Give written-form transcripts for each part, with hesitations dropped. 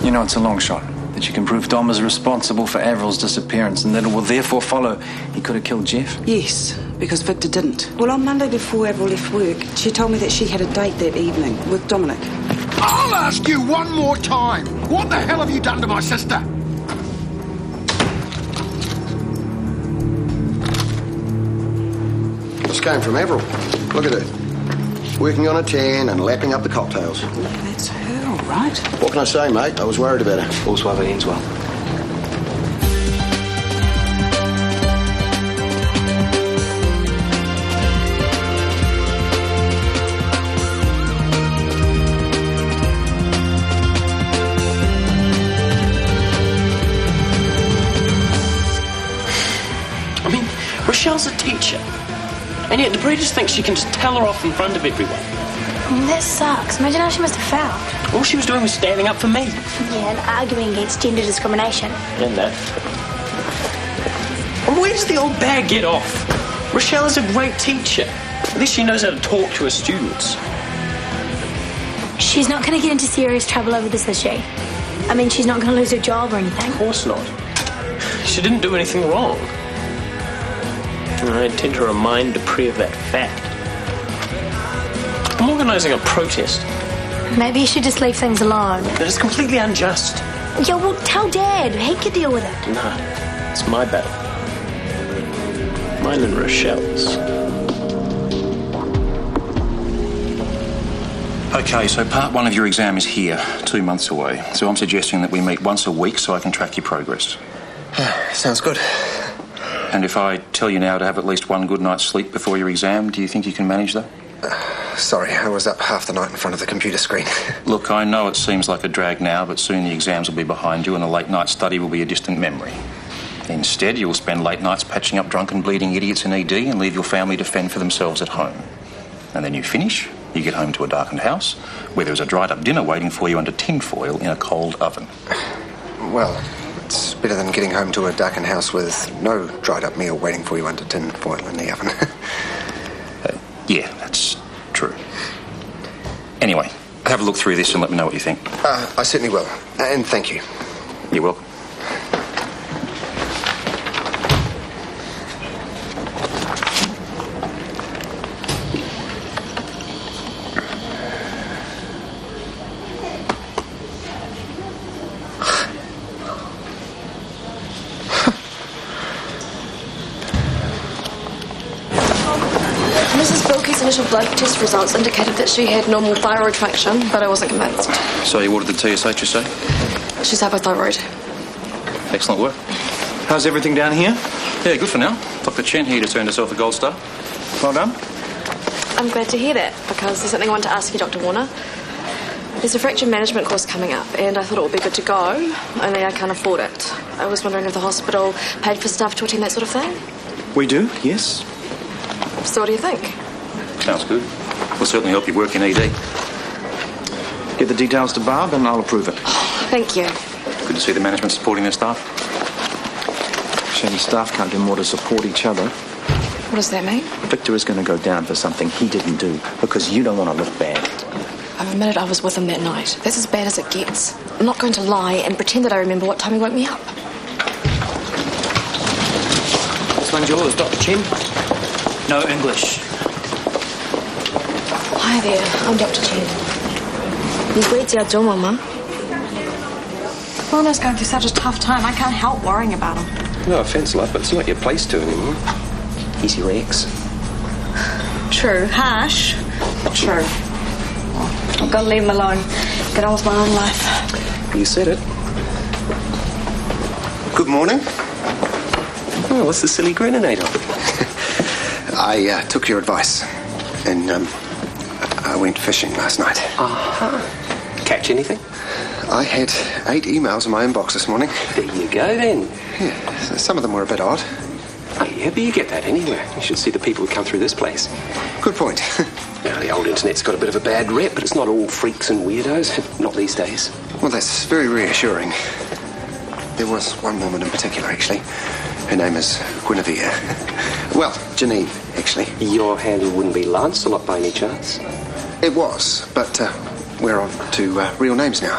You know, it's a long shot that you can prove Dom is responsible for Avril's disappearance and that it will therefore follow he could have killed Jeff. Yes, because Victor didn't. Well, on Monday before Avril left work, she told me that she had a date that evening with Dominic. I'll ask you one more time. What the hell have you done to my sister? This came from Avril. Look at her. Working on a tan and lapping up the cocktails. Yeah, that's her, all right. What can I say, mate? I was worried about her. All's well that ends well. I mean, Rochelle's a teacher. And yet the Breeders think she can just tell her off in front of everyone. That sucks. Imagine how she must have felt. All she was doing was standing up for me. Yeah, and arguing against gender discrimination. And that. And where does the old bag get off? Rochelle is a great teacher. At least she knows how to talk to her students. She's not going to get into serious trouble over this, is she? I mean, she's not going to lose her job or anything. Of course not. She didn't do anything wrong. I intend to remind Dupree of that fact. I'm organising a protest. Maybe you should just leave things alone. That is completely unjust. Yeah, well, tell Dad. He could deal with it. No, it's my battle. Mine and Rochelle's. Okay, so part one of your exam is here, 2 months away. So I'm suggesting that we meet once a week so I can track your progress. Sounds good. And if I tell you now to have at least one good night's sleep before your exam, do you think you can manage that? Sorry, I was up half the night in front of the computer screen. Look, I know it seems like a drag now, but soon the exams will be behind you and a late night study will be a distant memory. Instead, you'll spend late nights patching up drunken, bleeding idiots in ED and leave your family to fend for themselves at home. And then you finish, you get home to a darkened house where there's a dried-up dinner waiting for you under tinfoil in a cold oven. Well, it's better than getting home to a darkened house with no dried-up meal waiting for you under tin foil in the oven. Yeah, that's true. Anyway, have a look through this and let me know what you think. I certainly will. And thank you. You're welcome. Initial blood test results indicated that she had normal thyroid function, but I wasn't convinced. So you ordered the TSH, you say? She's hypothyroid. Excellent work. How's everything down here? Yeah, good for now. Dr. Chen here just earned herself a gold star. Well done. I'm glad to hear that, because there's something I want to ask you, Dr. Warner. There's a fracture management course coming up, and I thought it would be good to go, only I can't afford it. I was wondering if the hospital paid for staff to attend that sort of thing? We do, yes. So what do you think? Sounds good. We'll certainly help you work in ED. Get the details to Barb and I'll approve it. Oh, thank you. Good to see the management supporting their staff. Shady staff can't do more to support each other. What does that mean? Victor is going to go down for something he didn't do because you don't want to look bad. I've admitted I was with him that night. That's as bad as it gets. I'm not going to lie and pretend that I remember what time he woke me up. This one's yours, Dr. Chen. No English. Hi there, I'm Dr. Chen. Mama. Warner's going through such a tough time, I can't help worrying about him. No offence, love, but it's not your place to anymore. He's your ex. True. Harsh. But true. I've got to leave him alone. Get on with my own life. You said it. Good morning. Oh, what's the silly grin, Ada? I took your advice and I went fishing last night. Catch anything? I had 8 emails in my inbox this morning. There you go, then. Yeah, some of them were a bit odd. Oh, yeah, but you get that anywhere. You should see the people who come through this place. Good point. Now, the old internet's got a bit of a bad rep, but it's not all freaks and weirdos. Not these days. Well, that's very reassuring. There was one woman in particular, actually. Her name is Guinevere. Well, Janine, actually. Your handle wouldn't be Lancelot by any chance? It was, but we're on to real names now.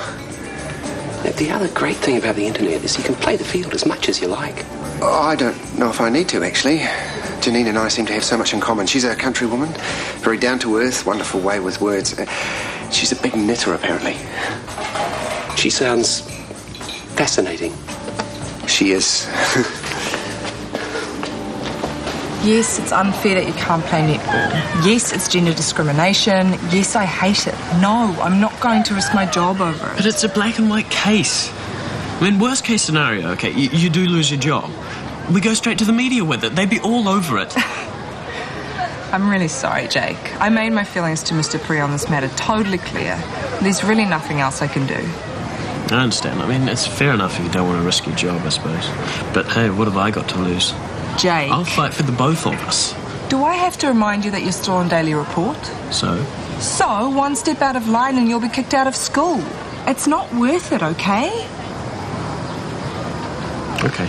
The other great thing about the internet is you can play the field as much as you like. Oh, I don't know if I need to, actually. Janine and I seem to have so much in common. She's a country woman, very down-to-earth, wonderful way with words. She's a big knitter, apparently. She sounds fascinating. She is. Yes, it's unfair that you can't play netball. Yes, it's gender discrimination. Yes, I hate it. No, I'm not going to risk my job over it. But it's a black and white case. I mean, worst case scenario, okay, you do lose your job. We go straight to the media with it. They'd be all over it. I'm really sorry, Jake. I made my feelings to Mr. Pre on this matter totally clear. There's really nothing else I can do. I understand. I mean, it's fair enough if you don't want to risk your job, I suppose. But hey, what have I got to lose? Jake. I'll fight for the both of us. Do I have to remind you that you're still on daily report? So? So, one step out of line and you'll be kicked out of school. It's not worth it, okay? Okay.